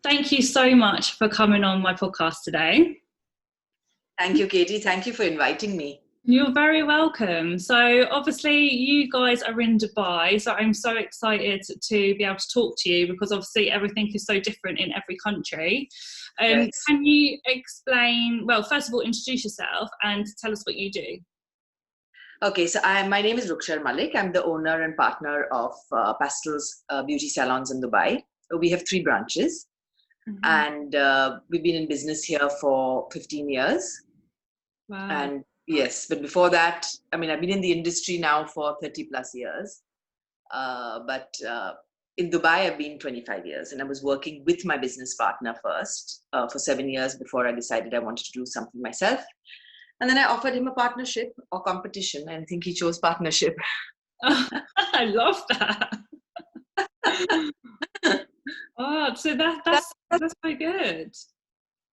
Thank you so much for coming on my podcast today. Thank you, Katie. Thank you for inviting me. You're very welcome. So obviously you guys are in Dubai, so I'm so excited to be able to talk to you because obviously everything is so different in every country. Yes. Can you explain, well, first of all, introduce yourself and tell us what you do? Okay, so my name is Ruksher Malik. I'm the owner and partner of Pastels Beauty Salons in Dubai. We have 3 branches, and we've been in business here for 15 years. Wow. And yes, but before that, I mean, I've been in the industry now for 30 plus years. But in Dubai, I've been 25 years, and I was working with my business partner first for 7 years before I decided I wanted to do something myself. And then I offered him a partnership or competition, and I think he chose partnership. Oh, I love that. Oh, so that's so good.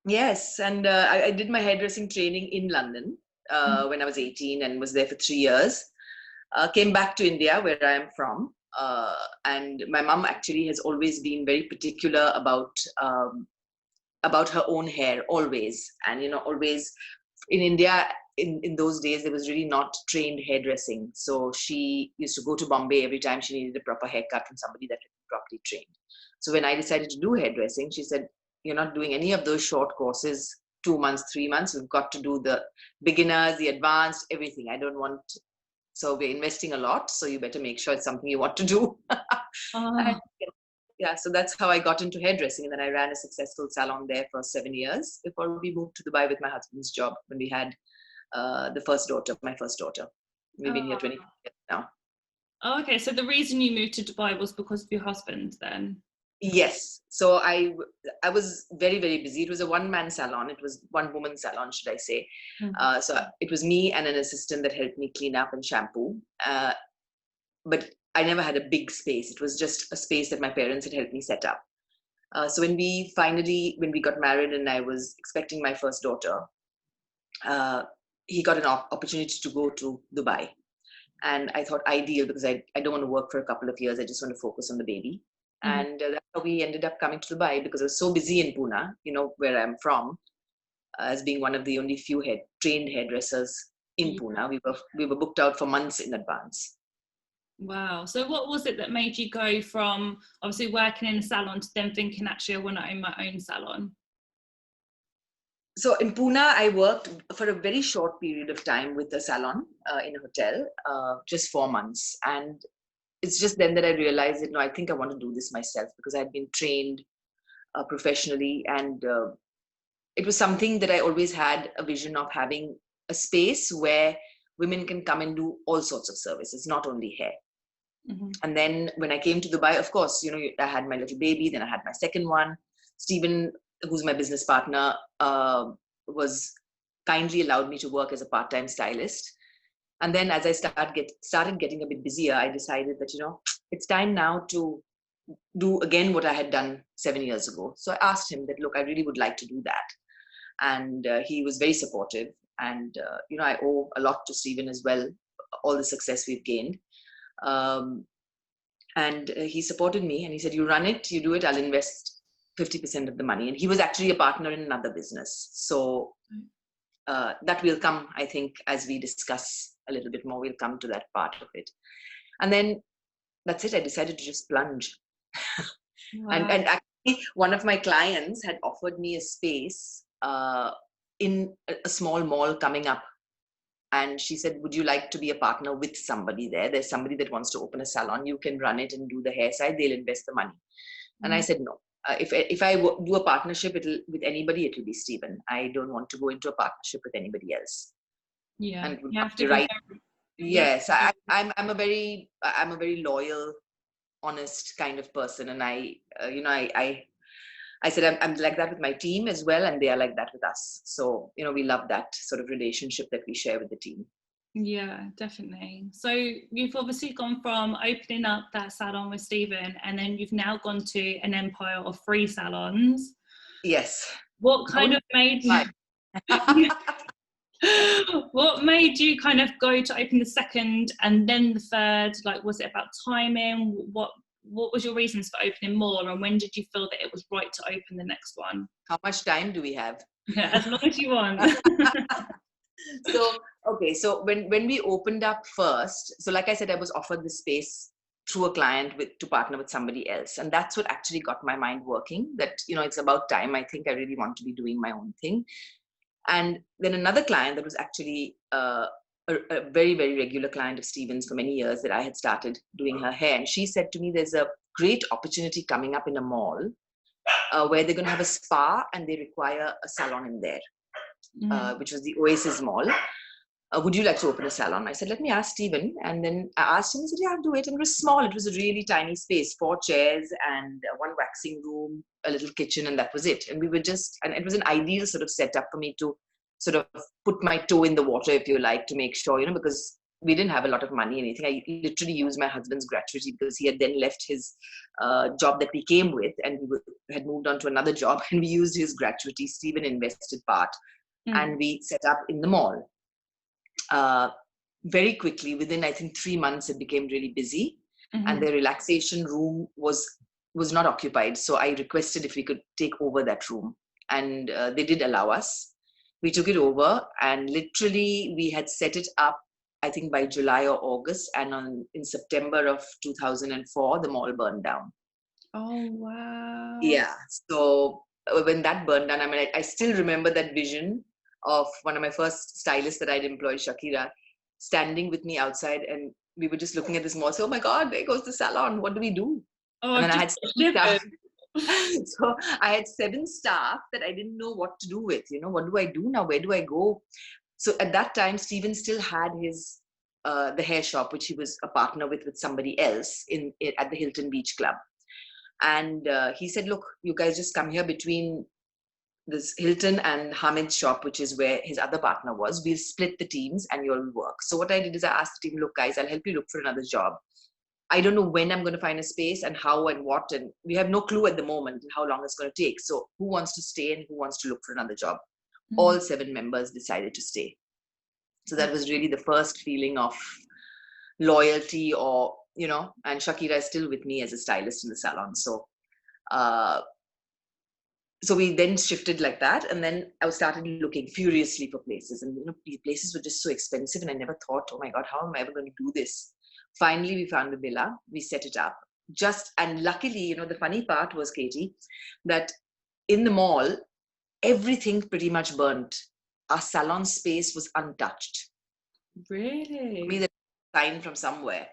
Yes, and I did my hairdressing training in London when I was 18 and was there for 3 years. Came back to India, where I am from, and my mum actually has always been very particular about her own hair, always. And always in India, in those days, there was really not trained hairdressing. So she used to go to Bombay every time she needed a proper haircut from somebody that had been properly trained. So when I decided to do hairdressing, she said, "You're not doing any of those short courses, 2 months, 3 months. We've got to do the beginners, the advanced, everything. I don't want." So we're investing a lot. So you better make sure it's something you want to do. And, yeah, so that's how I got into hairdressing. And then I ran a successful salon there for 7 years before we moved to Dubai with my husband's job when we had my first daughter. We've been here 25 years now. Oh, okay, so the reason you moved to Dubai was because of your husband then? Yes. So I was very, very busy. It was a one-man salon. It was one-woman salon, should I say. So it was me and an assistant that helped me clean up and shampoo. But I never had a big space. It was just a space that my parents had helped me set up. So when we got married and I was expecting my first daughter, he got an opportunity to go to Dubai. And I thought ideal because I don't want to work for a couple of years. I just want to focus on the baby. And that's how we ended up coming to Dubai, because I was so busy in Pune, where I'm from, as being one of the only few trained hairdressers in Pune. We were booked out for months in advance. Wow. So what was it that made you go from obviously working in a salon to then thinking, actually, I want to own my own salon? So in Pune, I worked for a very short period of time with a salon in a hotel, just 4 months. And it's just then that I realized that, no, I think I want to do this myself, because I had been trained professionally. And it was something that I always had a vision of, having a space where women can come and do all sorts of services, not only hair. And then when I came to Dubai, of course, I had my little baby, then I had my second one. Stephen, who's my business partner, was kindly allowed me to work as a part-time stylist. And then as I started getting a bit busier, I decided that, it's time now to do again what I had done 7 years ago. So I asked him that, look, I really would like to do that. And he was very supportive. And, I owe a lot to Stephen as well, all the success we've gained. And he supported me, and he said, you run it, you do it, I'll invest 50% of the money. And he was actually a partner in another business. So that will come, I think, as we discuss a little bit more, we'll come to that part of it. And then that's it. I decided to just plunge. Wow. And actually, one of my clients had offered me a space in a small mall coming up. And she said, would you like to be a partner with somebody there? There's somebody that wants to open a salon. You can run it and do the hair side. They'll invest the money. And I said, no. If I do a partnership with anybody, it will be Stephen. I don't want to go into a partnership with anybody else. Yeah, and you have to be right. Yes, I'm a very loyal, honest kind of person, and I said I'm like that with my team as well, and they are like that with us. So we love that sort of relationship that we share with the team. Yeah, definitely. So you've obviously gone from opening up that salon with Stephen, and then you've now gone to an empire of 3 salons. Yes. What kind of made what made you kind of go to open the second and then the third? Like, was it about timing? What what was your reasons for opening more, and when did you feel that it was right to open the next one? How much time do we have? Yeah, as long as you want. So, okay, so when we opened up first, so like I said, I was offered the space through a client to partner with somebody else, and that's what actually got my mind working, that it's about time. I think I really want to be doing my own thing. And then another client that was actually a very, very regular client of Stephen's for many years, that I had started doing her hair, and she said to me, there's a great opportunity coming up in a mall where they're going to have a spa and they require a salon in there, which was the Oasis Mall. Would you like to open a salon? I said, let me ask Stephen. And then I asked him, he said, yeah, I'll do it. And it was small. It was a really tiny space, 4 chairs and one waxing room, a little kitchen, and that was it. And we were and it was an ideal sort of setup for me to sort of put my toe in the water, if you like, to make sure, because we didn't have a lot of money or anything. I literally used my husband's gratuity, because he had then left his job that we came with, and he had moved on to another job, and we used his gratuity. Stephen invested part, and we set up in the mall. Very quickly, within I think 3 months, it became really busy, and the relaxation room was not occupied. So I requested if we could take over that room, and they did allow us. We took it over, and literally we had set it up, I think by July or August, and in September of 2004, the mall burned down. Oh, wow. Yeah. So when that burned down, I mean, I still remember that vision of one of my first stylists that I'd employed, Shakira, standing with me outside, and we were just looking at this mall. So, oh my God, there goes the salon. What do we do? Oh, and then I had 7 staff. So I had 7 staff that I didn't know what to do with. What do I do now? Where do I go? So at that time, Stephen still had his the hair shop, which he was a partner with somebody else at the Hilton Beach Club. And he said, look, you guys just come here between this Hilton and Hamid's shop, which is where his other partner was. We'll split the teams and you'll work. So what I did is I asked the team, look, guys, I'll help you look for another job. I don't know when I'm going to find a space and how and what, and we have no clue at the moment how long it's going to take. So who wants to stay and who wants to look for another job? All 7 members decided to stay. So that was really the first feeling of loyalty, and Shakira is still with me as a stylist in the salon. So we then shifted like that, and then I started looking furiously for places, and these places were just so expensive, and I never thought, oh my God, how am I ever going to do this? Finally, we found a villa, we set it up. And luckily, the funny part was, Katie, that in the mall, everything pretty much burnt. Our salon space was untouched. Really? Maybe they signed from somewhere.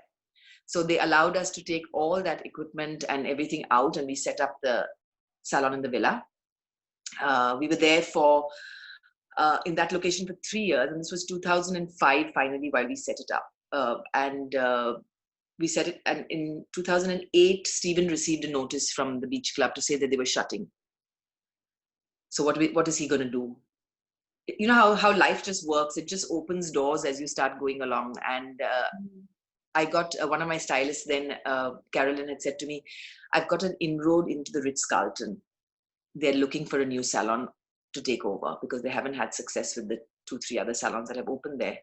So they allowed us to take all that equipment and everything out, and we set up the salon in the villa. We were there in that location for 3 years, and this was 2005 finally while we set it up. We set it, and in 2008, Stephen received a notice from the beach club to say that they were shutting. So what is he going to do? You know how life just works. It just opens doors as you start going along. And I got one of my stylists then, Carolyn, had said to me, I've got an inroad into the Ritz-Carlton. They're looking for a new salon to take over because they haven't had success with the 2-3 other salons that have opened there.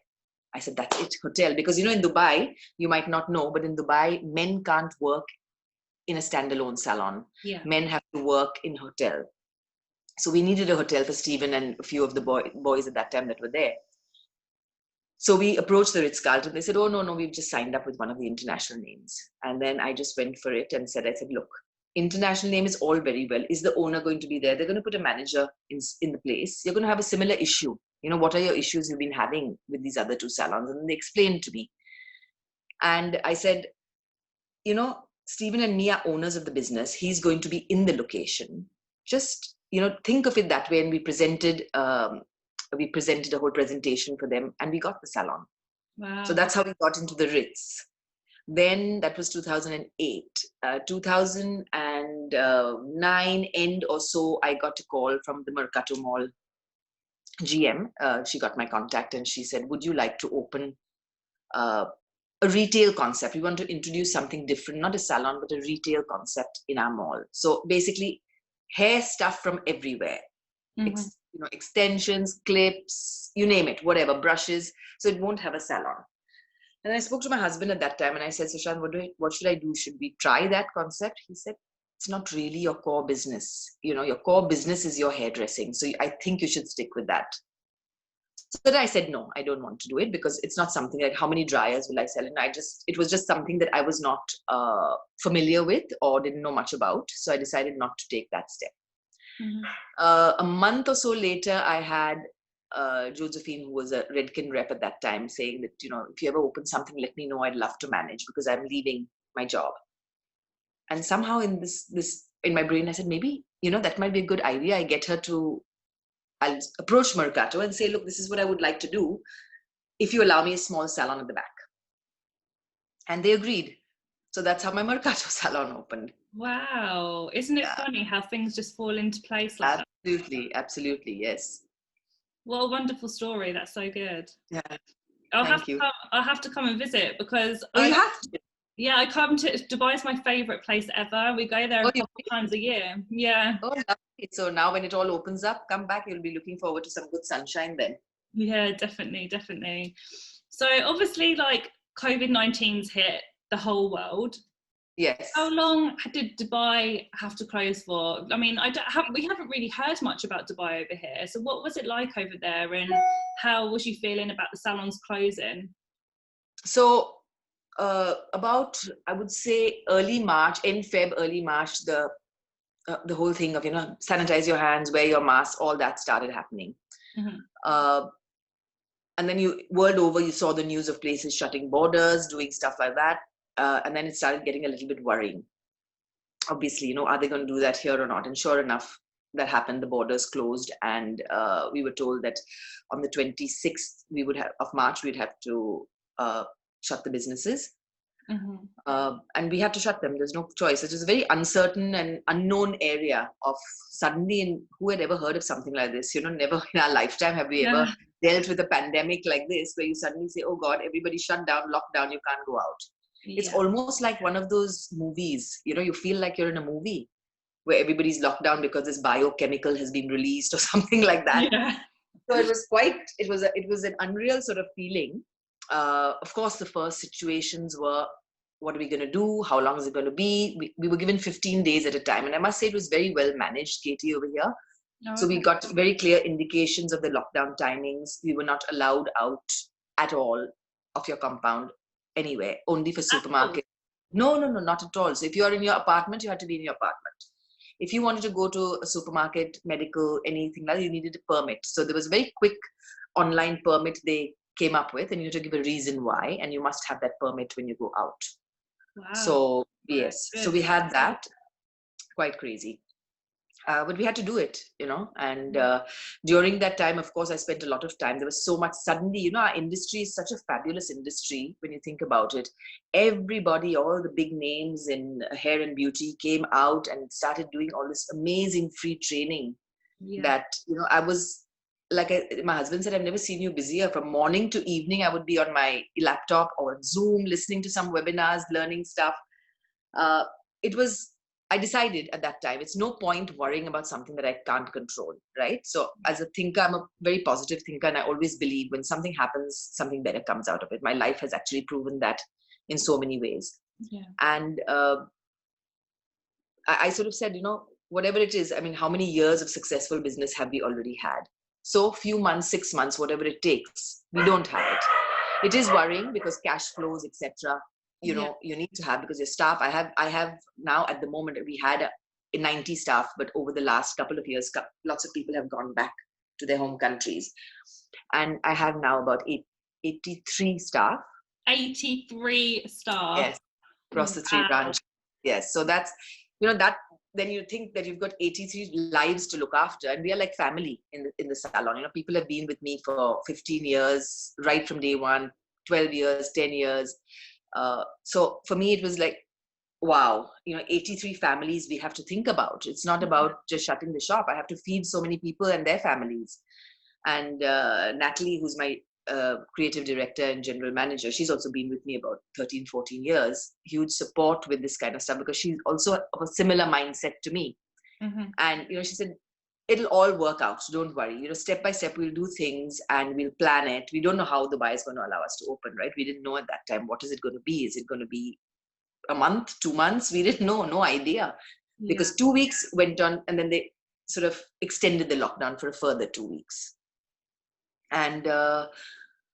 I said, that's it, hotel. Because, in Dubai, you might not know, but in Dubai, men can't work in a standalone salon. Yeah. Men have to work in hotel. So we needed a hotel for Stephen and a few of the boys at that time that were there. So we approached the Ritz-Carlton. They said, oh, no, we've just signed up with one of the international names. And then I just went for it and I said, look, international name is all very well. Is the owner going to be there? They're going to put a manager in the place. You're going to have a similar issue. What are your issues you've been having with these other 2 salons? And they explained to me. And I said, Stephen and me are owners of the business. He's going to be in the location. Just, think of it that way. And we presented a whole presentation for them, and we got the salon. Wow. So that's how we got into the Ritz. Then that was 2008. 2009 end or so, I got a call from the Mercato Mall GM. She got my contact and she said, would you like to open a retail concept? We want to introduce something different, not a salon, but a retail concept in our mall. So basically, hair stuff from everywhere. Extensions, clips, you name it, whatever, brushes. So it won't have a salon. And I spoke to my husband at that time and I said, Sushant, what should I do? Should we try that concept? He said, it's not really your core business. You know, your core business is your hairdressing. So I think you should stick with that. So then I said, no, I don't want to do it because it's not something like how many dryers will I sell? And it was just something that I was not familiar with or didn't know much about. So I decided not to take that step. A month or so later, I had Josephine, who was a Redken rep at that time, saying that, you know, if you ever open something, let me know. I'd love to manage because I'm leaving my job. And somehow in in my brain, I said, maybe, you know, that might be a good idea. I'll approach Mercato and say, look, this is what I would like to do if you allow me a small salon at the back. And they agreed. So that's how my Mercato salon opened. Wow. Isn't it funny how things just fall into place like that? Absolutely. Absolutely. Yes. What a wonderful story. That's so good. Yeah. I'll have to come and visit because you have to. Yeah, I come to Dubai. Is my favorite place ever. We go there a couple times a year. Yeah. Oh, lovely. So now when it all opens up, come back. You'll be looking forward to some good sunshine then. Yeah, definitely, definitely. So obviously, like COVID-19's hit the whole world. Yes. How long did Dubai have to close for? I mean, we haven't really heard much about Dubai over here. So what was it like over there, and how was you feeling about the salons closing? So about, I would say, early March, end Feb, early March, the whole thing of, you know, sanitize your hands, wear your mask, all that started happening. And then world over, you saw the news of places shutting borders, doing stuff like that. And then it started getting a little bit worrying. Obviously, you know, are they going to do that here or not? And sure enough, that happened. The borders closed, and we were told that on the 26th of March, we'd have to shut the businesses. And we had to shut them. There's no choice. It was a very uncertain and unknown area of suddenly, and who had ever heard of something like this? You know, never in our lifetime have we ever dealt with a pandemic like this, where you suddenly say, oh God, everybody shut down, lockdown, you can't go out. It's almost like one of those movies, you know, you feel like you're in a movie where everybody's locked down because this biochemical has been released or something like that. So it was an unreal sort of feeling. Of course, the first situations were, what are we going to do? How long is it going to be? We were given 15 days at a time. And I must say it was very well managed, Katie, over here. So we got very clear indications of the lockdown timings. We were not allowed out at all of your compound anywhere, only for supermarket. No, not at all. So if you're in your apartment, you had to be in your apartment. If you wanted to go to a supermarket, medical, anything like that, you needed a permit. So there was a very quick online permit they came up with, and you had to give a reason why, and you must have that permit when you go out. Wow. So yes, so we had that. Quite crazy. But we had to do it, you know, and during that time, of course, I spent a lot of time. There was so much suddenly, you know, our industry is such a fabulous industry when you think about it. Everybody, all the big names in hair and beauty came out and started doing all this amazing free training that, you know, I was like, my husband said, I've never seen you busier. From morning to evening, I would be on my laptop or Zoom, listening to some webinars, learning stuff. I decided at that time, it's no point worrying about something that I can't control, right? So as a thinker, I'm a very positive thinker, and I always believe when something happens, something better comes out of it. My life has actually proven that in so many ways. And I sort of said, you know, whatever it is, I mean, how many years of successful business have we already had? So few months, 6 months, whatever it takes, we don't have it. It is worrying because cash flows, etc., you know, you need to have, because your staff, I have now at the moment, we had 90 staff, but over the last couple of years, lots of people have gone back to their home countries. And I have now about 83 staff. 83 staff? Yes, across the 3 branches. Yes, so that's, you know, that, then you think that you've got 83 lives to look after, and we are like family in the salon. You know, people have been with me for 15 years, right from day one, 12 years, 10 years. So for me, it was like, wow, you know, 83 families we have to think about. It's not about just shutting the shop. I have to feed so many people and their families. And Natalie, who's my creative director and general manager, she's also been with me about 13, 14 years. Huge support with this kind of stuff, because she's also of a similar mindset to me. And, you know, she said, it'll all work out. So don't worry. Step by step, we'll do things and we'll plan it. We don't know how Dubai is going to allow us to open, right? We didn't know at that time. What is it going to be? Is it going to be a month, 2 months? We didn't know, no idea. Yeah. Because 2 weeks went on and then they sort of extended the lockdown for a further 2 weeks. And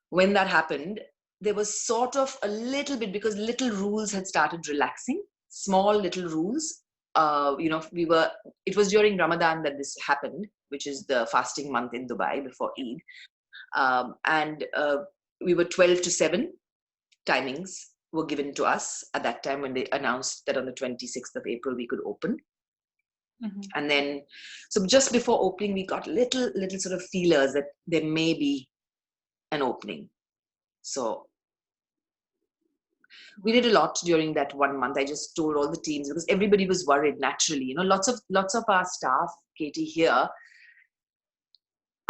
when that happened, there was sort of a little bit, because little rules had started relaxing, small little rules. It was during Ramadan that this happened, which is the fasting month in Dubai before Eid. And we were 12 to 7 timings were given to us at that time when they announced that on the 26th of April we could open. Mm-hmm. And then, so just before opening, we got little sort of feelers that there may be an opening. So we did a lot during that 1 month. I just told all the teams, because everybody was worried naturally. Lots of our staff, Katie, here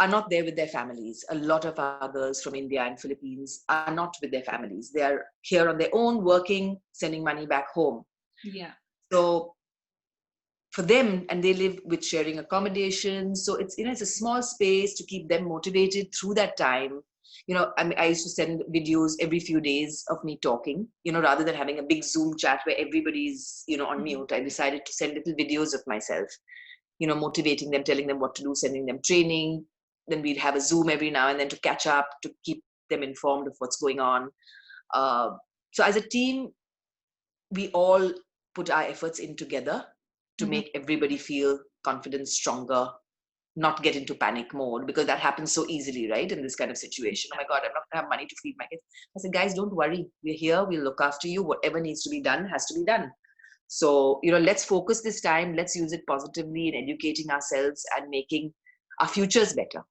are not there with their families. A lot of our girls from India and Philippines are not with their families. They are here on their own, working, sending money back home. Yeah. So for them, and they live with sharing accommodation. So it's a small space to keep them motivated through that time. I used to send videos every few days of me talking, rather than having a big Zoom chat where everybody's, on mute. I decided to send little videos of myself, motivating them, telling them what to do, sending them training. Then we'd have a Zoom every now and then to catch up, to keep them informed of what's going on. So as a team, we all put our efforts in together to make everybody feel confident, stronger, not get into panic mode, because that happens so easily, right? In this kind of situation. Oh my God, I'm not gonna have money to feed my kids. I said, guys, don't worry. We're here. We'll look after you. Whatever needs to be done has to be done. So, let's focus this time. Let's use it positively in educating ourselves and making our futures better.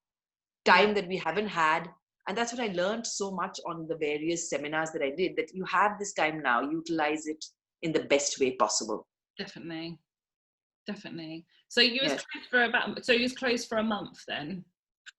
Time that we haven't had. And that's what I learned so much on the various seminars that I did, that you have this time now, utilize it in the best way possible. Definitely. So you was closed for a month then?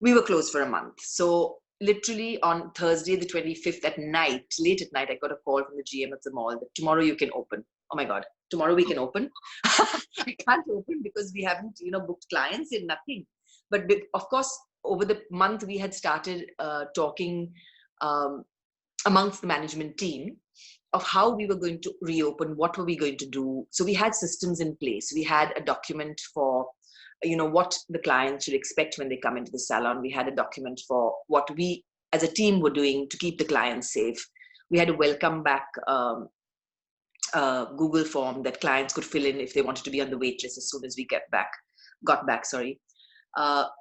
We were closed for a month. So literally on Thursday, the 25th at night, late at night, I got a call from the GM of the mall that tomorrow you can open. Oh my God, tomorrow we can open. I can't open because we haven't, booked clients and nothing. But of course, over the month, we had started talking amongst the management team of how we were going to reopen, what were we going to do. So we had systems in place. We had a document for, what the clients should expect when they come into the salon. We had a document for what we as a team were doing to keep the clients safe. We had a welcome back Google form that clients could fill in if they wanted to be on the wait list as soon as we got back.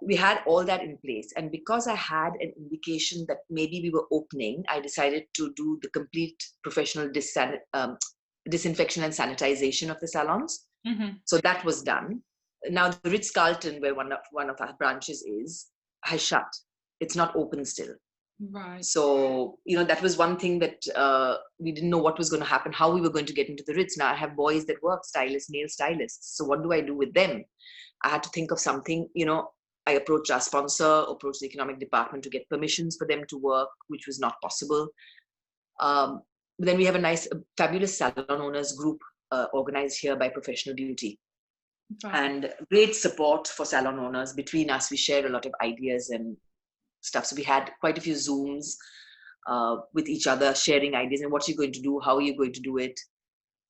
We had all that in place. And because I had an indication that maybe we were opening, I decided to do the complete professional disinfection and sanitization of the salons. So that was done. Now the Ritz-Carlton, where one of our branches has shut. It's not open still. Right. So, that was one thing that we didn't know what was going to happen, how we were going to get into the Ritz. Now I have boys that work, nail stylists. So what do I do with them? I had to think of something, I approached our sponsor, approached the economic department to get permissions for them to work, which was not possible. Then we have a fabulous salon owners group organized here by Professional Beauty. Right. And great support for salon owners. Between us, we share a lot of ideas and stuff. So we had quite a few Zooms with each other, sharing ideas and what you're going to do, how are you going to do it.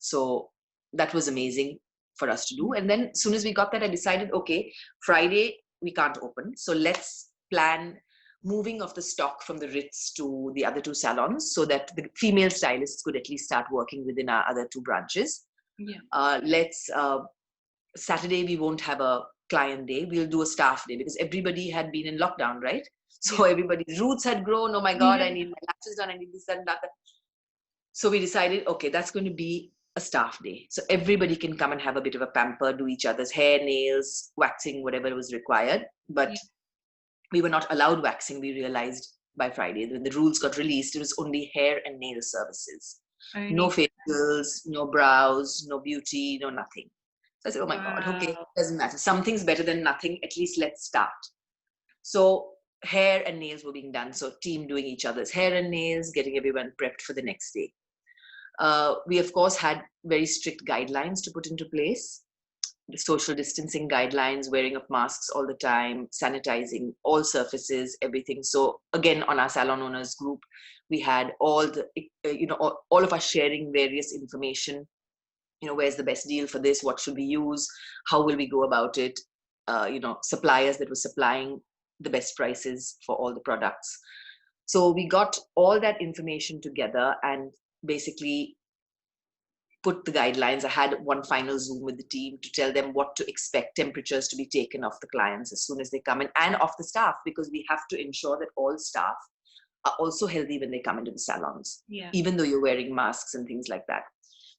So that was amazing for us to do. And then as soon as we got that, I decided, okay, Friday, we can't open. So let's plan moving of the stock from the Ritz to the other two salons so that the female stylists could at least start working within our other two branches. Yeah. Saturday, we won't have a client day. We'll do a staff day because everybody had been in lockdown, right? So everybody's roots had grown. Oh my God, I need my lashes done. I need this, that, and that. So we decided, okay, that's going to be a staff day. So everybody can come and have a bit of a pamper, do each other's hair, nails, waxing, whatever was required. But we were not allowed waxing. We realized by Friday when the rules got released, it was only hair and nail services. No facials, no brows, no beauty, no nothing. So I said, oh my God, okay, doesn't matter. Something's better than nothing. At least let's start. So hair and nails were being done. So team doing each other's hair and nails, getting everyone prepped for the next day. We, of course, had very strict guidelines to put into place. the social distancing guidelines, wearing of masks all the time, sanitizing all surfaces, everything. So again, on our salon owners group, we had all the, all of us sharing various information. Where's the best deal for this? What should we use? How will we go about it? Suppliers that were supplying the best prices for all the products. So we got all that information together and basically put the guidelines. I had one final Zoom with the team to tell them what to expect, temperatures to be taken off the clients as soon as they come in, and off the staff, because we have to ensure that all staff are also healthy when they come into the salons, even though you're wearing masks and things like that.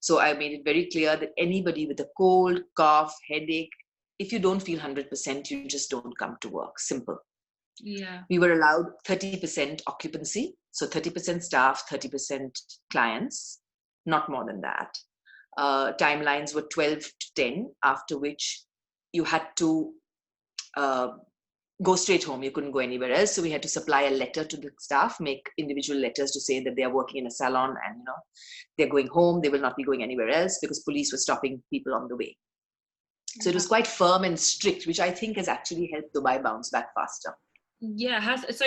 So I made it very clear that anybody with a cold, cough, headache, if you don't feel 100%, you just don't come to work. Simple. Yeah. We were allowed 30% occupancy. So 30% staff, 30% clients, not more than that. Timelines were 12 to 10, after which you had to go straight home. You couldn't go anywhere else. So we had to supply a letter to the staff, make individual letters to say that they are working in a salon and they're going home. They will not be going anywhere else, because police were stopping people on the way. So it was quite firm and strict, which I think has actually helped Dubai bounce back faster. Yeah, so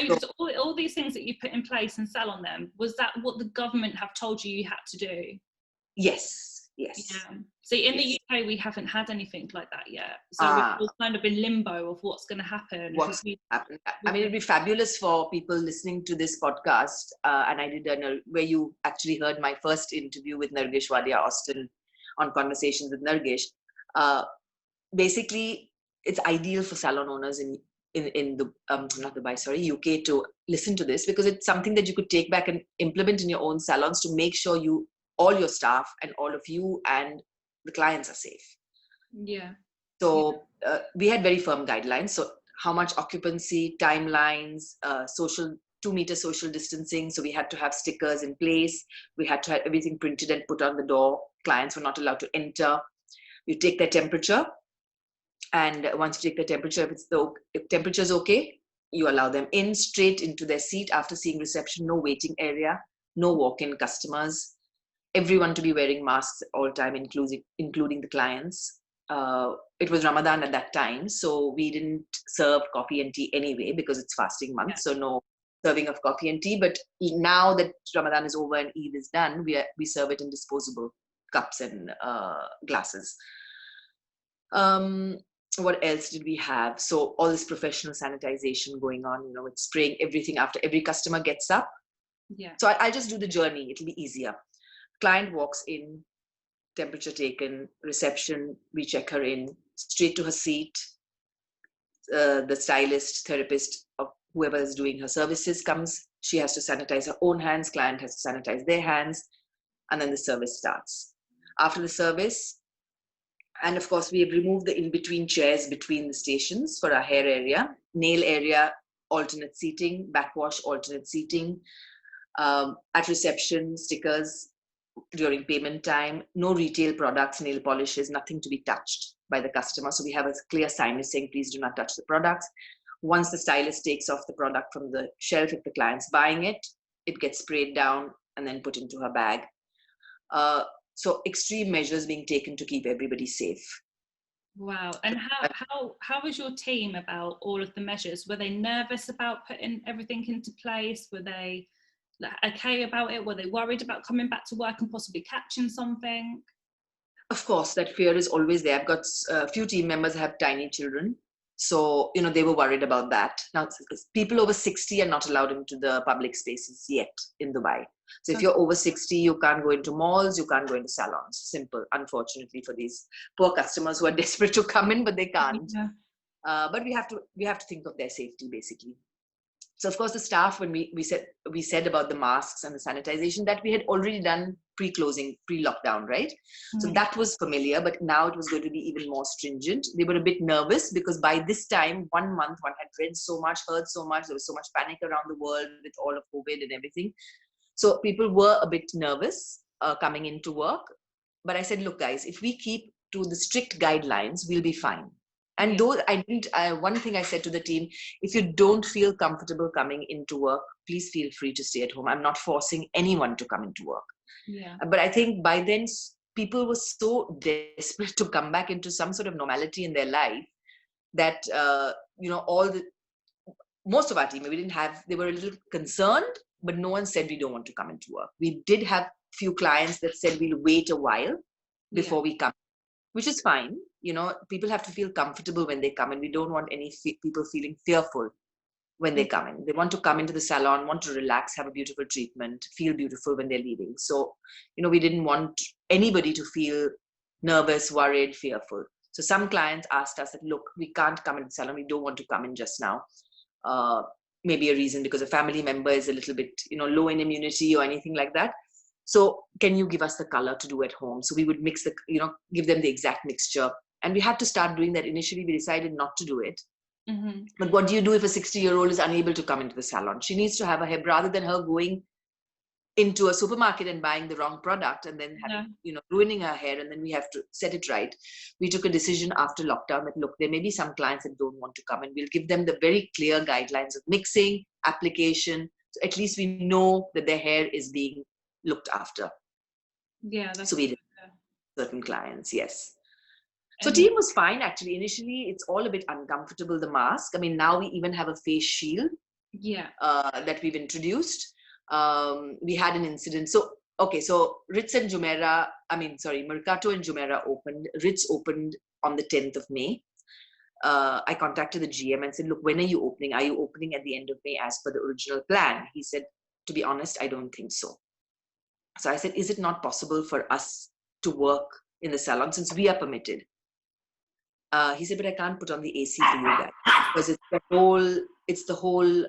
all these things that you put in place and sell on them, was that what the government have told you had to do? Yes. Yeah. See, in the UK, we haven't had anything like that yet. So we're all kind of in limbo of what's going to happen. I mean, it'd be fabulous for people listening to this podcast. And I did where you actually heard my first interview with Nargish Wadia Austin on Conversations with Nargish. Basically, it's ideal for salon owners in the not Dubai, sorry, UK, to listen to this, because it's something that you could take back and implement in your own salons to make sure all your staff and all of you and the clients are safe. Yeah. So we had very firm guidelines. So how much occupancy, timelines, 2-meter social distancing. So we had to have stickers in place. We had to have everything printed and put on the door. Clients were not allowed to enter. You take their temperature. And once you take their temperature, if temperature is okay, you allow them in, straight into their seat after seeing reception. No waiting area, no walk-in customers. Everyone to be wearing masks all time, including the clients. It was Ramadan at that time, so we didn't serve coffee and tea anyway, because it's fasting month. So no serving of coffee and tea. But now that Ramadan is over and Eid is done, we serve it in disposable cups and glasses. What else did we have? So all this professional sanitization going on, with spraying everything after every customer gets up. Yeah. So I'll just do the journey. It'll be easier. Client walks in, temperature taken, reception, we check her in, straight to her seat. The stylist, therapist, or whoever is doing her services comes. She has to sanitize her own hands, client has to sanitize their hands, and then the service starts. After the service, and of course, we have removed the in-between chairs between the stations for our hair area, nail area, alternate seating, backwash, alternate seating. At reception, stickers during payment time, no retail products, nail polishes, nothing to be touched by the customer. So we have a clear signage saying, please do not touch the products. Once the stylist takes off the product from the shelf, if the client's buying it, it gets sprayed down and then put into her bag. So extreme measures being taken to keep everybody safe. Wow. And how was your team about all of the measures? Were they nervous about putting everything into place? Were they okay about it? Were they worried about coming back to work and possibly catching something? Of course, that fear is always there. I've got a few team members who have tiny children. So, they were worried about that. Now, people over 60 are not allowed into the public spaces yet in Dubai. So if you're over 60, you can't go into malls, you can't go into salons. Simple, unfortunately, for these poor customers who are desperate to come in, but they can't. Yeah. But we have to think of their safety, basically. So of course, the staff, when we said about the masks and the sanitization, that we had already done pre-closing, pre-lockdown, right? Mm-hmm. So that was familiar, but now it was going to be even more stringent. They were a bit nervous because by this time, 1 month, one had read so much, heard so much, there was so much panic around the world with all of COVID and everything. So people were a bit nervous coming into work. But I said, look, guys, if we keep to the strict guidelines, we'll be fine. And though one thing I said to the team, if you don't feel comfortable coming into work, please feel free to stay at home. I'm not forcing anyone to come into work. Yeah. But I think by then, people were so desperate to come back into some sort of normality in their life that, most of our team, they were a little concerned, but no one said we don't want to come into work. We did have few clients that said we'll wait a while before we come, which is fine. People have to feel comfortable when they come, and we don't want any people feeling fearful when they come in. They want to come into the salon, want to relax, have a beautiful treatment, feel beautiful when they're leaving. So, we didn't want anybody to feel nervous, worried, fearful. So some clients asked us that, look, we can't come into the salon. We don't want to come in just now. Maybe a reason because a family member is a little bit, low in immunity or anything like that. So can you give us the color to do at home? So we would mix give them the exact mixture. And we had to start doing that. Initially, we decided not to do it. Mm-hmm. But what do you do if a 60-year-old is unable to come into the salon? She needs to have a hair, rather than her going into a supermarket and buying the wrong product and then ruining her hair, and then we have to set it right. We took a decision after lockdown that, look, there may be some clients that don't want to come, and we'll give them the very clear guidelines of mixing, application. So at least we know that their hair is being looked after. Yeah. So we did certain clients, yes. So team was fine, actually. Initially, it's all a bit uncomfortable, the mask. I mean, now we even have a face shield that we've introduced. We had an incident. So Ritz and Jumeirah, Mercato and Jumeirah opened. Ritz opened on the 10th of May. I contacted the GM and said, look, when are you opening? Are you opening at the end of May as per the original plan? He said, to be honest, I don't think so. So I said, is it not possible for us to work in the salon since we are permitted? He said, but I can't put on the AC for you guys because it's the whole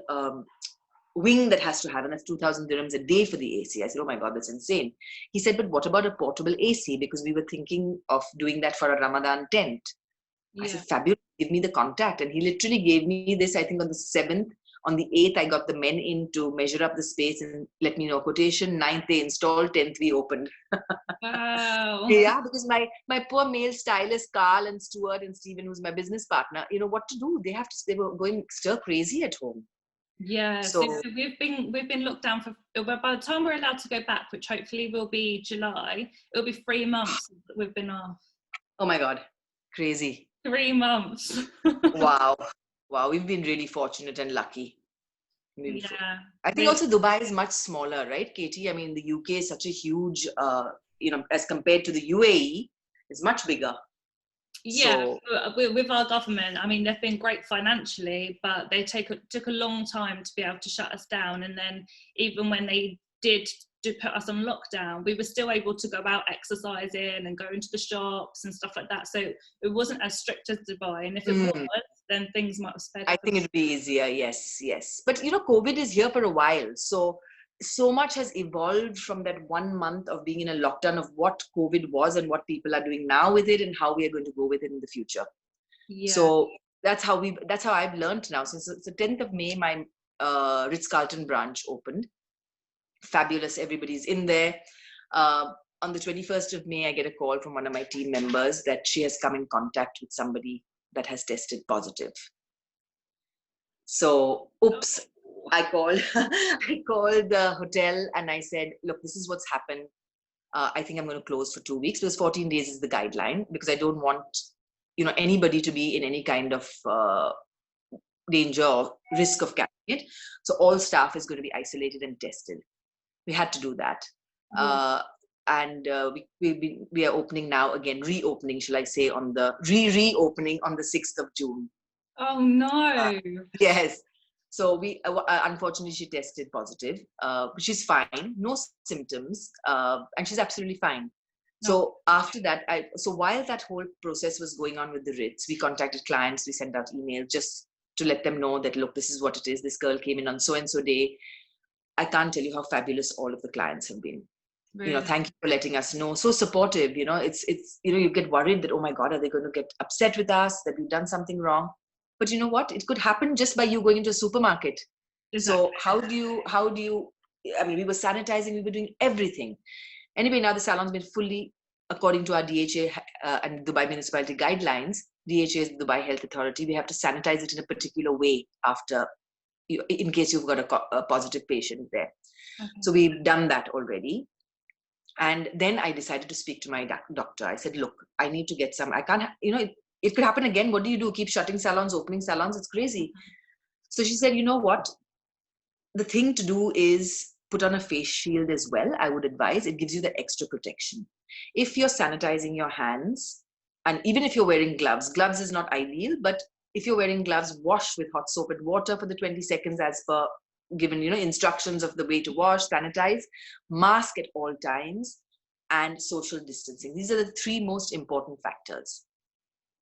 wing that has to have, and that's 2,000 dirhams a day for the AC. I said, oh my God, that's insane. He said, but what about a portable AC? Because we were thinking of doing that for a Ramadan tent. I said, fabulous, give me the contact. And he literally gave me this, I think on the 7th. On the 8th, I got the men in to measure up the space and let me know quotation. 9th, they installed. 10th, we opened. Wow. Yeah, because my poor male stylist, Carl and Stuart and Stephen, who's my business partner, what to do? They were going stir crazy at home. Yeah, so we've been locked down for, by the time we're allowed to go back, which hopefully will be July, it'll be 3 months that we've been off. Oh my God, crazy. 3 months. Wow, we've been really fortunate and lucky. Yeah. I think also Dubai is much smaller, right, Katie? I mean, the UK is such a huge, as compared to the UAE, it's much bigger. Yeah, so, with our government, I mean, they've been great financially, but they took a long time to be able to shut us down. And then even when they did put us on lockdown, we were still able to go out exercising and go into the shops and stuff like that. So it wasn't as strict as Dubai. And if it was, then things might have sped up. I think it'd be easier, yes. But, COVID is here for a while. So much has evolved from that 1 month of being in a lockdown of what COVID was and what people are doing now with it and how we are going to go with it in the future. Yeah. So that's how I've learned now. Since the 10th of May, my Ritz-Carlton branch opened. Fabulous. Everybody's in there. On the 21st of May, I get a call from one of my team members that she has come in contact with somebody that has tested positive. So, oops. I called the hotel and I said, look, this is what's happened. I think I'm going to close for 2 weeks because 14 days is the guideline because I don't want, anybody to be in any kind of danger or risk of catching it. So all staff is going to be isolated and tested. We had to do that. And we are opening now again, reopening, shall I say, on the reopening on the 6th of June. Oh no. Yes. So we unfortunately she tested positive. She's fine, no symptoms, and she's absolutely fine. No. So after that, while that whole process was going on with the Ritz, we contacted clients, we sent out emails just to let them know that, look, this is what it is. This girl came in on so-and-so day. I can't tell you how fabulous all of the clients have been. Really? Thank you for letting us know. So supportive, it's you get worried that, oh my God, are they going to get upset with us that we've done something wrong? But you know what? It could happen just by you going into a supermarket. Exactly. So how do you, we were sanitizing, we were doing everything. Anyway, now the salon's been fully, according to our DHA and Dubai municipality guidelines, DHA is the Dubai Health Authority, we have to sanitize it in a particular way after, in case you've got a positive patient there. Okay. So we've done that already. And then I decided to speak to my doctor. I said, look, I need to get some, I can't, it could happen again. What do you do? Keep shutting salons, opening salons? It's crazy. So she said, you know what? The thing to do is put on a face shield as well. I would advise. It gives you the extra protection. If you're sanitizing your hands, and even if you're wearing gloves, gloves is not ideal, but if you're wearing gloves, wash with hot soap and water for the 20 seconds as per given, instructions of the way to wash, sanitize, mask at all times, and social distancing. These are the three most important factors.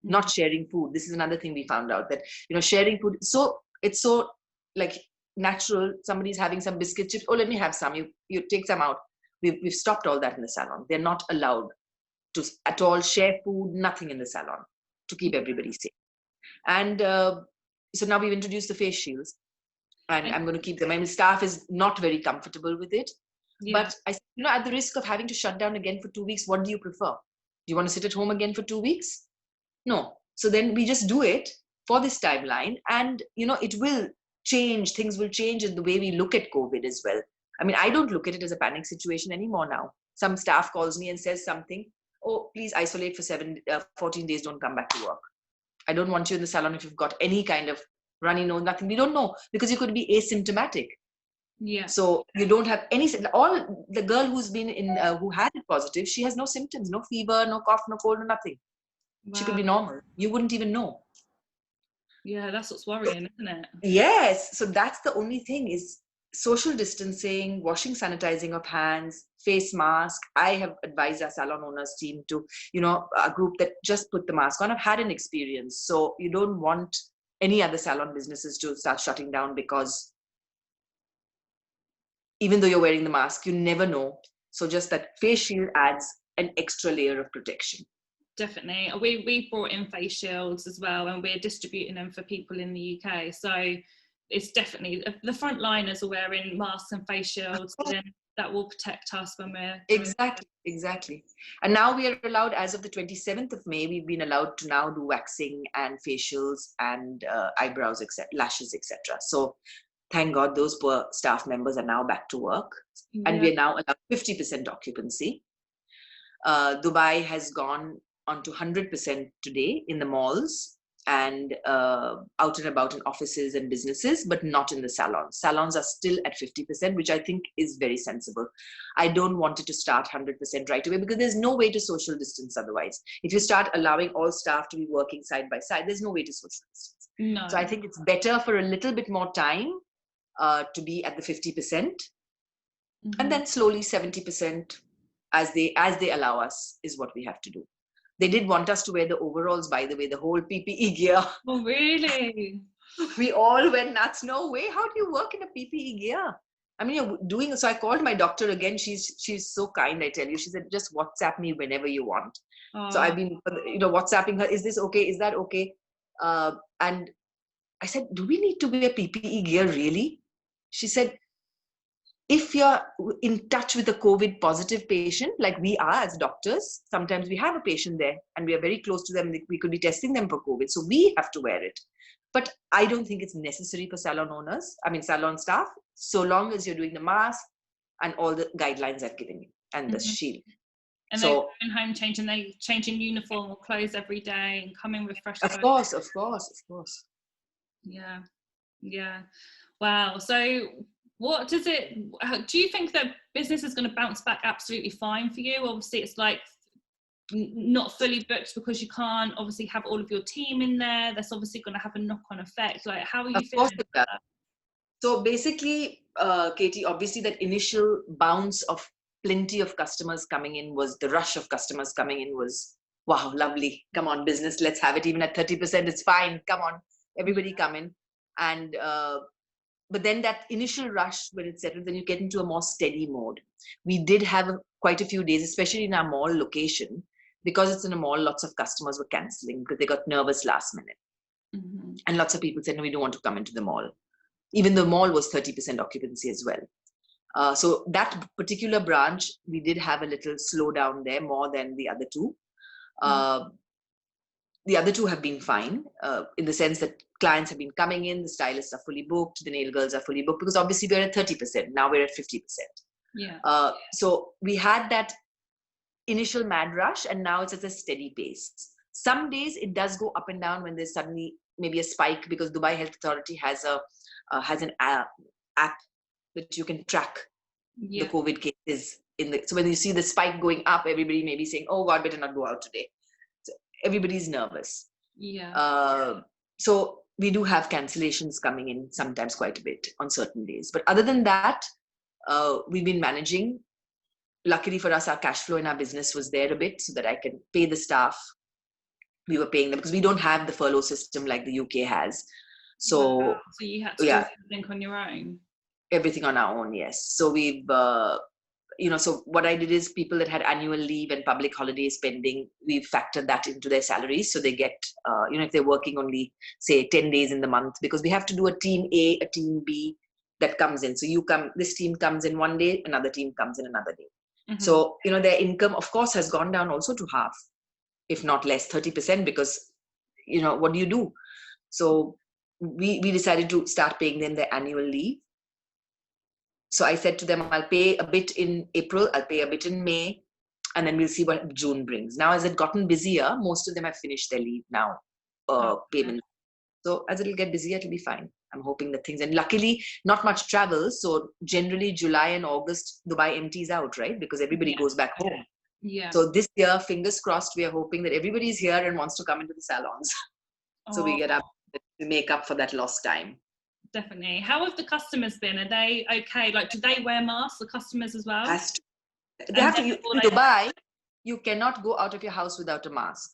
Not sharing food. This is another thing we found out, that, sharing food. So it's so like natural. Somebody's having some biscuit chips. Oh, let me have some. You take some out. We've stopped all that in the salon. They're not allowed to at all share food, nothing in the salon, to keep everybody safe. And so now we've introduced the face shields, and I'm going to keep them. I mean, staff is not very comfortable with it. Yeah. But I said, at the risk of having to shut down again for 2 weeks, what do you prefer? Do you want to sit at home again for 2 weeks? No. So then we just do it for this timeline, and it will change. Things will change in the way we look at COVID as well. I mean, I don't look at it as a panic situation anymore now. Some staff calls me and says something. Oh, please isolate for 14 days. Don't come back to work. I don't want you in the salon if you've got any kind of runny nose, nothing. We don't know, because you could be asymptomatic. Yeah. So you don't have any. All the girl who's been in, who had it positive, she has no symptoms, no fever, no cough, no cold, no nothing. Wow. She could be normal. You wouldn't even know. Yeah, that's what's worrying, isn't it? Yes. So that's the only thing, is social distancing, washing, sanitizing of hands, face mask. I have advised our salon owners team to, a group that just put the mask on. I've had an experience. So you don't want any other salon businesses to start shutting down, because even though you're wearing the mask, you never know. So just that face shield adds an extra layer of protection. Definitely. We brought in face shields as well, and we're distributing them for people in the UK. So it's definitely, the frontliners are wearing masks and face shields, then that will protect us when we're... Exactly. And now we are allowed, as of the 27th of May, we've been allowed to now do waxing and facials and eyebrows, lashes, etc. So thank God those poor staff members are now back to work. Yeah. And we are now allowed 50% occupancy. Dubai has gone on to 100% today in the malls and out and about in offices and businesses, but not in the salons. Salons are still at 50%, which I think is very sensible. I don't want it to start 100% right away, because there's no way to social distance otherwise. If you start allowing all staff to be working side by side, there's no way to social distance. No. So I think it's better for a little bit more time to be at the 50%, and then slowly 70% as they allow us is what we have to do. They did want us to wear the overalls, by the way, the whole PPE gear. Oh, really? We all went nuts. No way. How do you work in a PPE gear? I mean, you're doing. So I called my doctor again. She's so kind, I tell you. She said, just WhatsApp me whenever you want. So I've been, WhatsApping her. Is this okay? Is that okay? And I said, do we need to wear PPE gear really? She said, if you're in touch with a COVID positive patient, like we are as doctors, sometimes we have a patient there and we are very close to them. We could be testing them for COVID. So we have to wear it. But I don't think it's necessary for salon staff, so long as you're doing the mask and all the guidelines I've given you and the shield. And they're going home changing uniform or clothes every day and coming with fresh clothes. Of course. Yeah. Wow. So what does it, do you think that business is going to bounce back absolutely fine for you? Obviously it's like not fully booked because you can't obviously have all of your team in there. That's obviously going to have a knock-on effect. Like, how are you feeling about that? So basically, Katie, obviously that initial bounce of plenty of customers coming in was, the rush of customers coming in was, wow, lovely. Come on, business, let's have it. Even at 30%, it's fine. Come on, everybody come in. And but then that initial rush, when it settles, then you get into a more steady mode. We did have quite a few days, especially in our mall location, because it's in a mall, lots of customers were cancelling because they got nervous last minute. And lots of people said, no, we don't want to come into the mall. Even the mall was 30% occupancy as well. So that particular branch, we did have a little slowdown there, more than the other two. The other two have been fine, in the sense that clients have been coming in, the stylists are fully booked, the nail girls are fully booked, because obviously we're at 30%, now we're at 50%. So we had that initial mad rush, and now it's at a steady pace. Some days it does go up and down when there's suddenly maybe a spike, because Dubai Health Authority has an app that you can track the COVID cases so when you see the spike going up, everybody may be saying, oh God, better not go out today. So everybody's nervous. So we do have cancellations coming in sometimes quite a bit on certain days. But other than that, we've been managing. Luckily for us, our cash flow in our business was there a bit so that I can pay the staff. We were paying them because we don't have the furlough system like the UK has. So, wow. So you had to do everything on your own? Everything on our own, yes. So we've, so what I did is people that had annual leave and public holidays pending, we've factored that into their salaries. So they get, if they're working only, say, 10 days in the month, because we have to do a team A, a team B that comes in. So this team comes in one day, another team comes in another day. Mm-hmm. So, their income, of course, has gone down also to half, if not less, 30%, because, what do you do? So we decided to start paying them their annual leave. So I said to them, I'll pay a bit in April, I'll pay a bit in May, and then we'll see what June brings. Now, as it gotten busier, most of them have finished their leave now, payment. So as it'll get busier, it'll be fine. I'm hoping that things, and luckily not much travel. So generally July and August, Dubai empties out, right? Because everybody goes back home. Yeah. So this year, fingers crossed, we are hoping that everybody's here and wants to come into the salons. So we get up to make up for that lost time. Definitely. How have the customers been? Are they okay? Like, do they wear masks, the customers as well? They have to. In Dubai, you cannot go out of your house without a mask.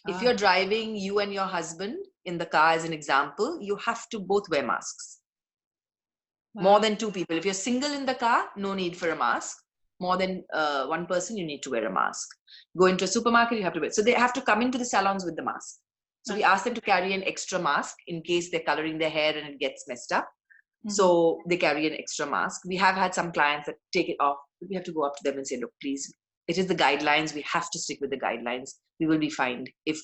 If you're driving, you and your husband in the car, as an example, you have to both wear masks. Wow. More than 2 people. If you're single in the car, no need for a mask. More than one person, you need to wear a mask. Go into a supermarket, you have to wear. So they have to come into the salons with the mask. So we ask them to carry an extra mask in case they're coloring their hair and it gets messed up. Mm-hmm. So they carry an extra mask. We have had some clients that take it off. We have to go up to them and say, look, please, it is the guidelines. We have to stick with the guidelines. We will be fined if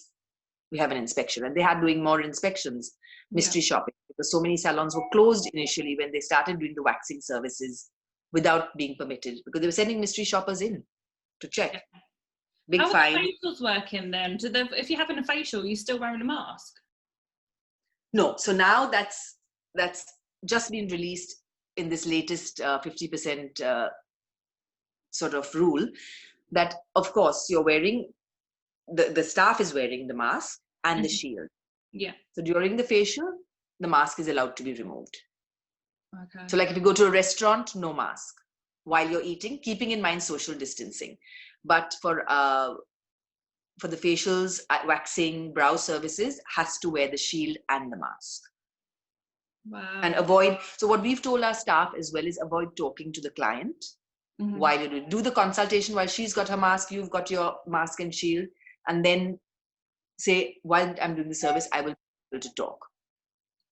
we have an inspection. And they are doing more inspections, mystery shopping, because so many salons were closed initially when they started doing the waxing services without being permitted, because they were sending mystery shoppers in to check. Yeah. Big How fine. are the facials working then? If you're having a facial, you're still wearing a mask? No. So now that's just been released in this latest 50% sort of rule, that of course you're wearing, the staff is wearing the mask and the shield. Yeah. So during the facial, the mask is allowed to be removed. Okay. So like if you go to a restaurant, no mask while you're eating, keeping in mind social distancing. But for the facials, waxing, brow services, has to wear the shield and the mask. Wow. And avoid, so what we've told our staff as well is avoid talking to the client while you do the consultation, while she's got her mask, you've got your mask and shield, and then say, while I'm doing the service, I will be able to talk.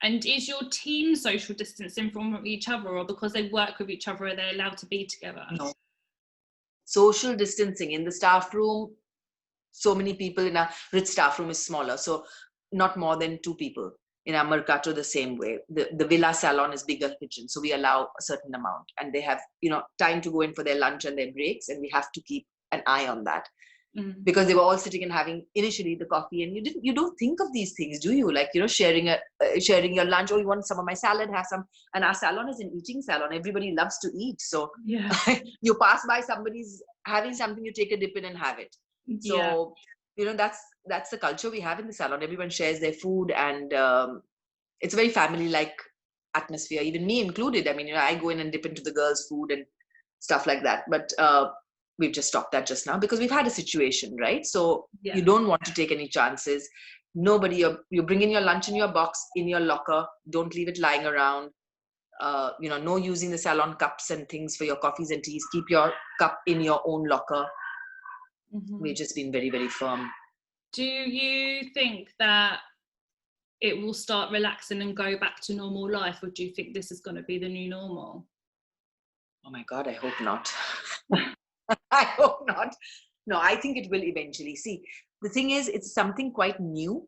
And is your team social distancing from each other, or because they work with each other, are they allowed to be together? No. Social distancing in the staff room, so many people. In our rich staff room is smaller, so not more than 2 people. In our Mercato, the same way. The Villa Salon is bigger kitchen, so we allow a certain amount, and they have time to go in for their lunch and their breaks, and we have to keep an eye on that. Because they were all sitting and having initially the coffee, and you don't think of these things, do you? Like, sharing your lunch, or you want some of my salad, have some. And our salon is an eating salon. Everybody loves to eat. So you pass by, somebody's having something, you take a dip in and have it. So, that's the culture we have in the salon. Everyone shares their food, and it's a very family-like atmosphere, even me included. I mean, I go in and dip into the girls' food and stuff like that. But we've just stopped that just now because we've had a situation, right? So you don't want to take any chances. Nobody, you bring in your lunch in your box, in your locker. Don't leave it lying around. No using the salon cups and things for your coffees and teas. Keep your cup in your own locker. We've just been very, very firm. Do you think that it will start relaxing and go back to normal life, or do you think this is going to be the new normal? Oh my God, I hope not. I hope not. No, I think it will eventually. See, the thing is, it's something quite new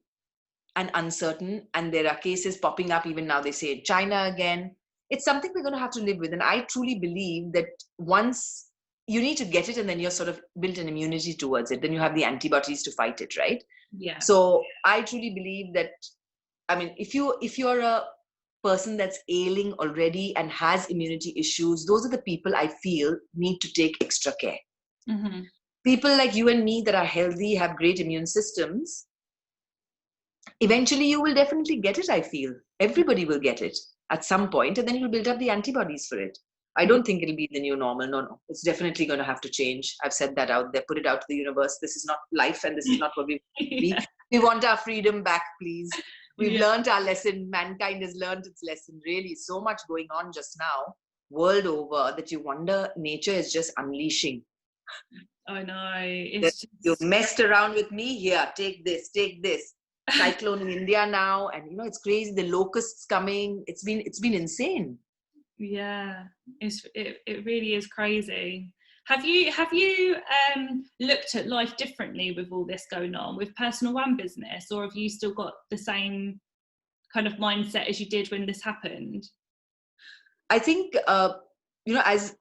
and uncertain, and there are cases popping up even now. They say China again. It's something we're going to have to live with, and I truly believe that once you need to get it, and then you're sort of built an immunity towards it. Then you have the antibodies to fight it, right? Yeah. So I truly believe that, I mean, if you're a person that's ailing already and has immunity issues, those are the people I feel need to take extra care. Mm-hmm. People like you and me that are healthy, have great immune systems, eventually you will definitely get it. I feel everybody will get it at some point, and then you'll build up the antibodies for it. I don't think it'll be the new normal. No, it's definitely going to have to change. I've said that out there, put it out to the universe. This is not life, and this is not what we want to be. We want our freedom back, please. We've learned our lesson. Mankind has learned its lesson. Really, so much going on just now, world over, that you wonder nature is just unleashing. I know. It's just... You messed around with me. Here, take this, take this. Cyclone in India now, and it's crazy. The locusts coming. It's been insane. Yeah, it really is crazy. Have you looked at life differently with all this going on with personal and business, or have you still got the same kind of mindset as you did when this happened? I think as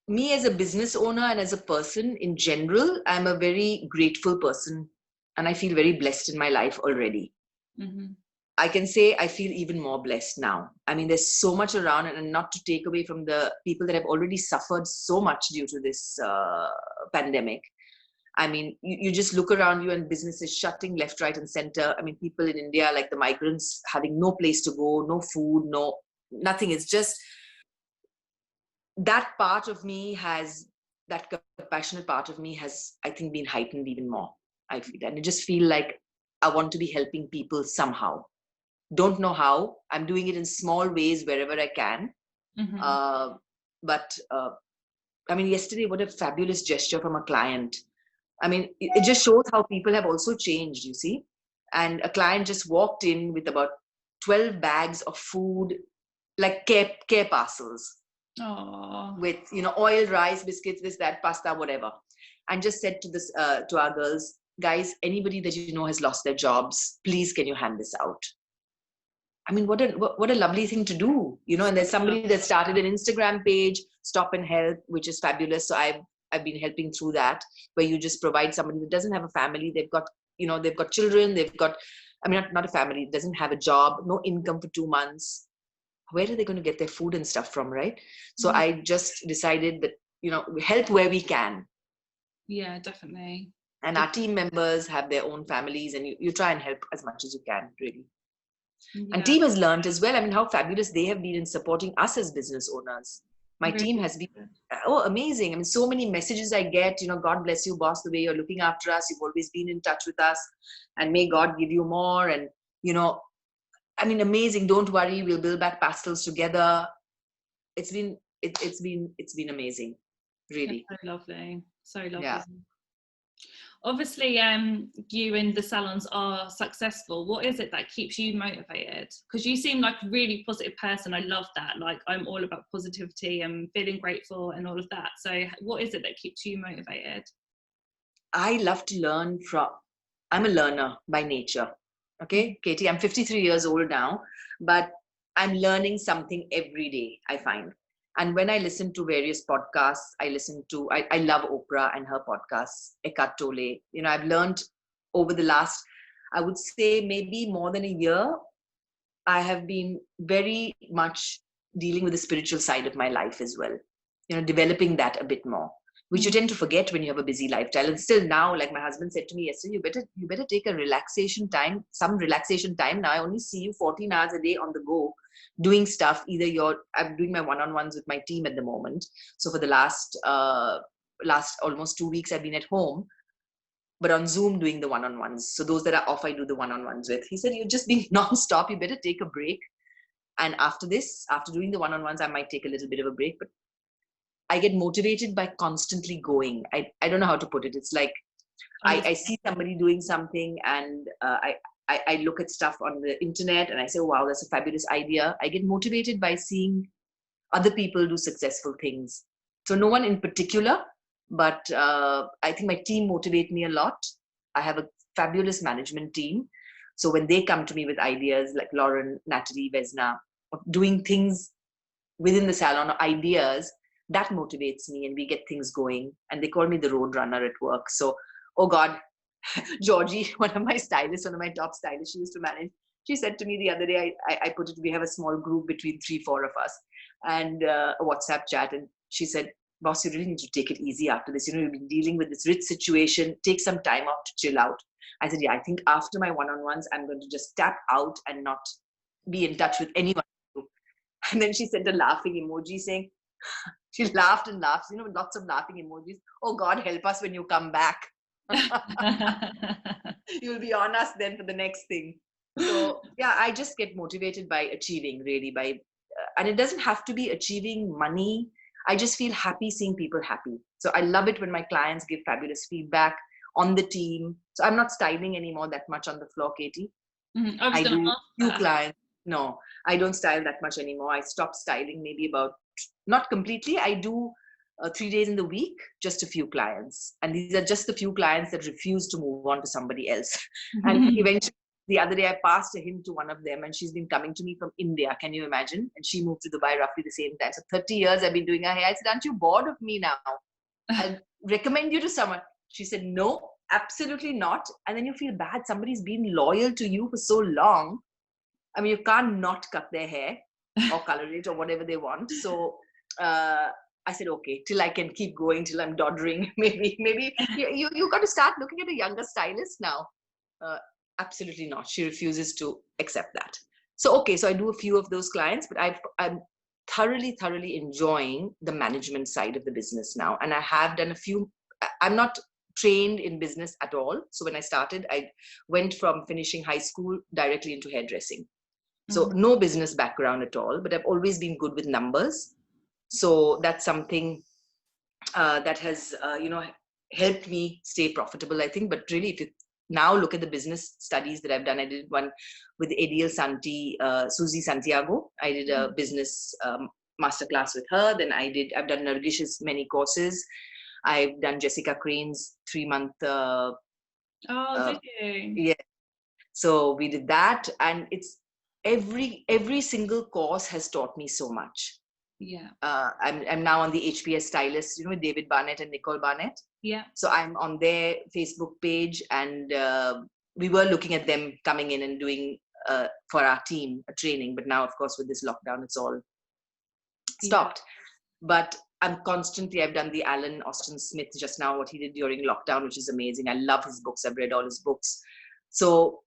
me as a business owner and as a person in general, I'm a very grateful person, and I feel very blessed in my life already. Mm-hmm. I can say I feel even more blessed now. I mean, there's so much around, and not to take away from the people that have already suffered so much due to this pandemic. I mean, you just look around you and businesses shutting left, right, and center. I mean, people in India, like the migrants, having no place to go, no food, nothing. It's just that part of me that compassionate part of me has, I think, been heightened even more. I feel, and I just feel like I want to be helping people somehow. Don't know how. I'm doing it in small ways wherever I can. Mm-hmm. But I mean, yesterday, what a fabulous gesture from a client. I mean, it just shows how people have also changed, you see. And a client just walked in with about 12 bags of food, like care parcels. Aww. With oil, rice, biscuits, this, that, pasta, whatever, and just said to our girls, guys, anybody that has lost their jobs, please can you hand this out? I mean, what a lovely thing to do, and there's somebody that started an Instagram page, Stop and Help, which is fabulous. So I've been helping through that, where you just provide somebody that doesn't have a family, they've got children, they've got, I mean, not a family, doesn't have a job, no income for 2 months. Where are they going to get their food and stuff from, right? So I just decided that, we help where we can. Yeah, definitely. And our team members have their own families, and you try and help as much as you can, really. Yeah. And team has learned as well. I mean, how fabulous they have been in supporting us as business owners. My team has been, amazing. I mean, so many messages I get, God bless you, boss, the way you're looking after us. You've always been in touch with us, and may God give you more. And, I mean, amazing. Don't worry, we'll build back Pastels together. It's been amazing, really. That's so lovely. So lovely. Yeah. Obviously, you and the salons are successful. What is it that keeps you motivated? Because you seem like a really positive person. I love that. Like, I'm all about positivity and feeling grateful and all of that. So what is it that keeps you motivated? I love to learn I'm a learner by nature. Okay, Katie, I'm 53 years old now, but I'm learning something every day, I find. And when I listen to various podcasts, I love Oprah and her podcasts, Eckhart Tolle. I've learned over the last, I would say maybe more than a year, I have been very much dealing with the spiritual side of my life as well. Developing that a bit more, which you tend to forget when you have a busy lifestyle. And still now, like my husband said to me yesterday, you better take some relaxation time. Now I only see you 14 hours a day on the go, doing stuff. I'm doing my one-on-ones with my team at the moment. So for the last almost 2 weeks, I've been at home, but on Zoom doing the one-on-ones. So those that are off, I do the one-on-ones with. He said, you're just being non-stop. You better take a break. And after doing the one-on-ones, I might take a little bit of a break, but I get motivated by constantly going. I don't know how to put it. It's like I see somebody doing something, and I look at stuff on the internet and I say, oh, wow, that's a fabulous idea. I get motivated by seeing other people do successful things. So no one in particular, but I think my team motivate me a lot. I have a fabulous management team. So when they come to me with ideas, like Lauren, Natalie, Vesna, of doing things within the salon, or ideas, that motivates me, and we get things going. And they call me the road runner at work. So, oh God, Georgie, one of my stylists, one of my top stylists she used to manage, she said to me the other day, I put it, we have a small group between 3-4 of us, and a WhatsApp chat. And she said, boss, you really need to take it easy after this. You've been dealing with this rich situation. Take some time off to chill out. I said, yeah, I think after my one-on-ones, I'm going to just tap out and not be in touch with anyone. And then she sent a laughing emoji saying, she laughed and laughed, lots of laughing emojis. Oh God, help us when you come back. You'll be on us then for the next thing. So yeah, I just get motivated by achieving, really, and it doesn't have to be achieving money. I just feel happy seeing people happy. So I love it when my clients give fabulous feedback on the team. So I'm not styling anymore that much on the floor, Katie. Mm-hmm. I do few clients. No, I don't style that much anymore. I stopped styling maybe about, not completely. I do 3 days in the week, just a few clients. And these are just the few clients that refuse to move on to somebody else. And eventually, the other day I passed a hint to one of them, and she's been coming to me from India. Can you imagine? And she moved to Dubai roughly the same time. So 30 years I've been doing her hair. I said, aren't you bored of me now? I'll recommend you to someone. She said, no, absolutely not. And then you feel bad. Somebody's been loyal to you for so long. I mean, you can't not cut their hair or color it or whatever they want. So I said, okay, till I can keep going, till I'm doddering. Maybe you got to start looking at a younger stylist now. Absolutely not. She refuses to accept that. So, okay, so I do a few of those clients, but I'm thoroughly enjoying the management side of the business now. And I have done a few. I'm not trained in business at all. So when I started, I went from finishing high school directly into hairdressing. So no business background at all, but I've always been good with numbers. So that's something that has, helped me stay profitable, I think. But really, if you now look at the business studies that I've done, I did one with Adil Santi, Susie Santiago. I did a business masterclass with her. Then I've done Nargish's many courses. I've done Jessica Crane's 3-month. Did you? Yeah. So we did that, and it's every single course has taught me so much. Yeah. I'm now on the HPS stylist, with David Barnett and Nicole Barnett. Yeah. So I'm on their Facebook page, and we were looking at them coming in and doing for our team a training. But now, of course, with this lockdown, it's all stopped. Yeah. But I've done the Alan Austin Smith just now, what he did during lockdown, which is amazing. I love his books. I've read all his books. So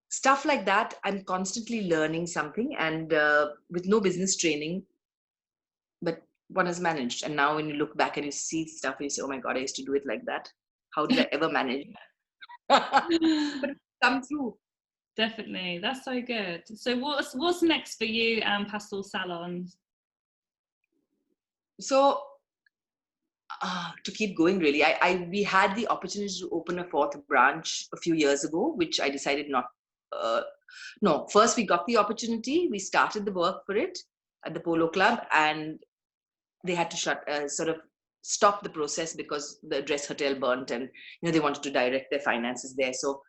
stuff like that, I'm constantly learning something, and with no business training, but one has managed. And now when you look back and you see stuff, you say, oh my God, I used to do it like that. How did I ever manage? But it's come through. Definitely. That's so good. So what's next for you and Pastels Salon? So to keep going, really, we had the opportunity to open a 4th branch a few years ago, which I decided not. No, first we got the opportunity. We started the work for it at the Polo Club, and they had to stop the process because the Address Hotel burnt, and they wanted to direct their finances there. So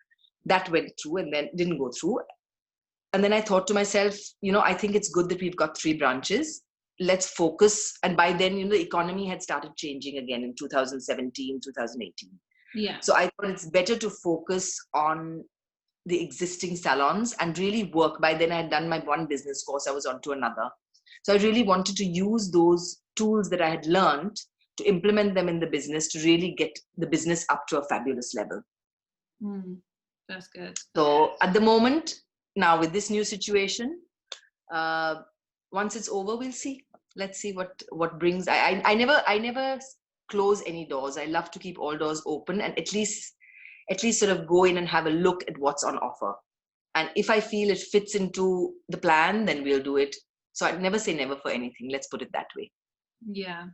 that went through, and then didn't go through. And then I thought to myself, I think it's good that we've got 3 branches. Let's focus. And by then, the economy had started changing again in 2017, 2018. Yeah. So I thought it's better to focus on the existing salons and really work. By then I had done my one business course. I was on to another. So I really wanted to use those tools that I had learned to implement them in the business to really get the business up to a fabulous level. That's good. So at the moment, now with this new situation, once it's over, we'll see. Let's see what brings. I never close any doors. I love to keep all doors open and at least sort of go in and have a look at what's on offer. And if I feel it fits into the plan, then we'll do it. So I'd never say never for anything. Let's put it that way. Yeah.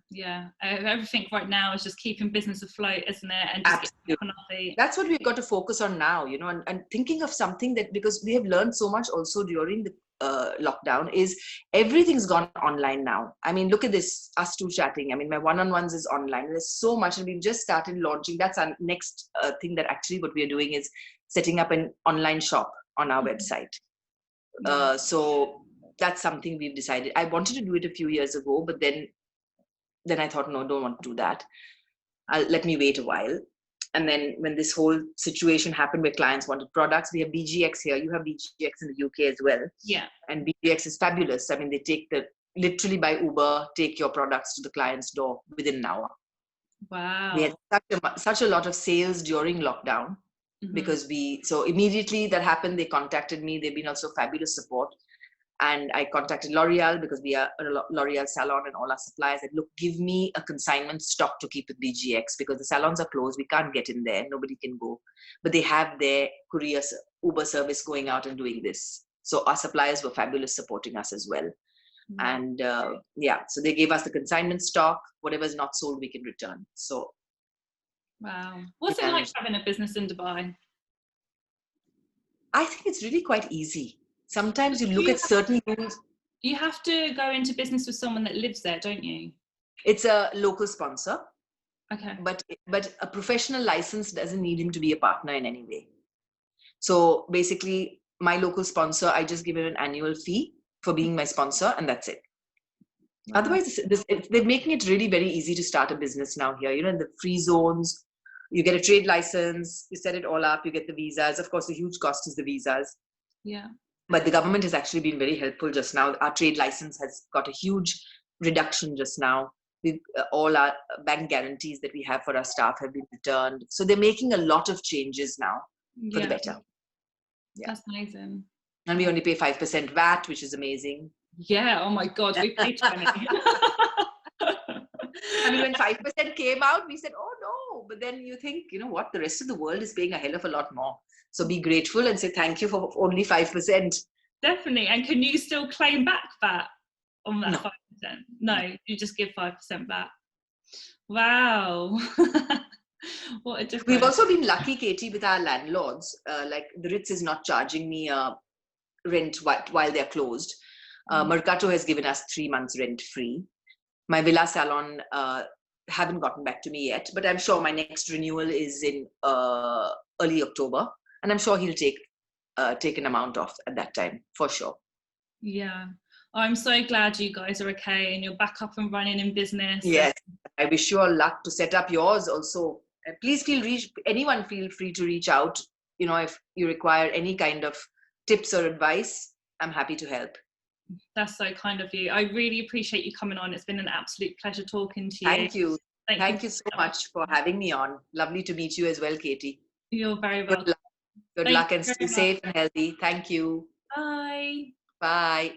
Everything right now is just keeping business afloat, isn't it? And just getting on our feet. That's what we've got to focus on now, and thinking of something that, because we have learned so much also during the lockdown, is everything's gone online now. I mean, look at this, us two chatting. I mean, my one-on-ones is online. There's so much, and we've just started launching. That's our next thing, that actually what we are doing is setting up an online shop on our website. So that's something we've decided. I wanted to do it a few years ago, but then then I thought, no, don't want to do that. Let me wait a while. And then when this whole situation happened where clients wanted products, we have BGX here. You have BGX in the UK as well. Yeah. And BGX is fabulous. I mean, they literally by Uber, take your products to the client's door within an hour. Wow. We had such a lot of sales during lockdown because so immediately that happened, they contacted me. They've been also fabulous support. And I contacted L'Oreal because we are a L'Oreal salon, and all our suppliers said, look, give me a consignment stock to keep with BGX because the salons are closed. We can't get in there. Nobody can go. But they have their courier Uber service going out and doing this. So our suppliers were fabulous supporting us as well. And so they gave us the consignment stock. Whatever's not sold, we can return. So. Wow. What's it like having a business in Dubai? I think it's really quite easy. Sometimes you look at certain rules. You have to go into business with someone that lives there, don't you? It's a local sponsor. Okay. But a professional license doesn't need him to be a partner in any way. So basically, my local sponsor, I just give him an annual fee for being my sponsor, and that's it. Wow. Otherwise, they're making it really very easy to start a business now here. You know, in the free zones, you get a trade license, you set it all up, you get the visas. Of course, the huge cost is the visas. Yeah. But the government has actually been very helpful just now. Our trade license has got a huge reduction just now. All our bank guarantees that we have for our staff have been returned. So they're making a lot of changes now for the better. Yeah. That's amazing. And we only pay 5% VAT, which is amazing. Yeah. Oh my God, we pay 20. I mean, when 5% came out, we said, oh no. But then you think, you know what, the rest of the world is paying a hell of a lot more. So be grateful and say thank you for only 5%. Definitely. And can you still claim back VAT on that 5%? No, you just give 5% back. Wow. What a difference. We've also been lucky, Katie, with our landlords. Like the Ritz is not charging me rent while they're closed. Mercato has given us 3 months rent free. My Villa Salon haven't gotten back to me yet, but I'm sure my next renewal is in early October. And I'm sure he'll take an amount off at that time, for sure. Yeah. I'm so glad you guys are okay and you're back up and running in business. Yes. I wish you all luck to set up yours also. Please anyone feel free to reach out. You know, if you require any kind of tips or advice, I'm happy to help. That's so kind of you. I really appreciate you coming on. It's been an absolute pleasure talking to you. Thank you. Thank you so much for having me on. Lovely to meet you as well, Katie. You're very welcome. Good luck and stay safe and healthy. Thank you. Bye. Bye.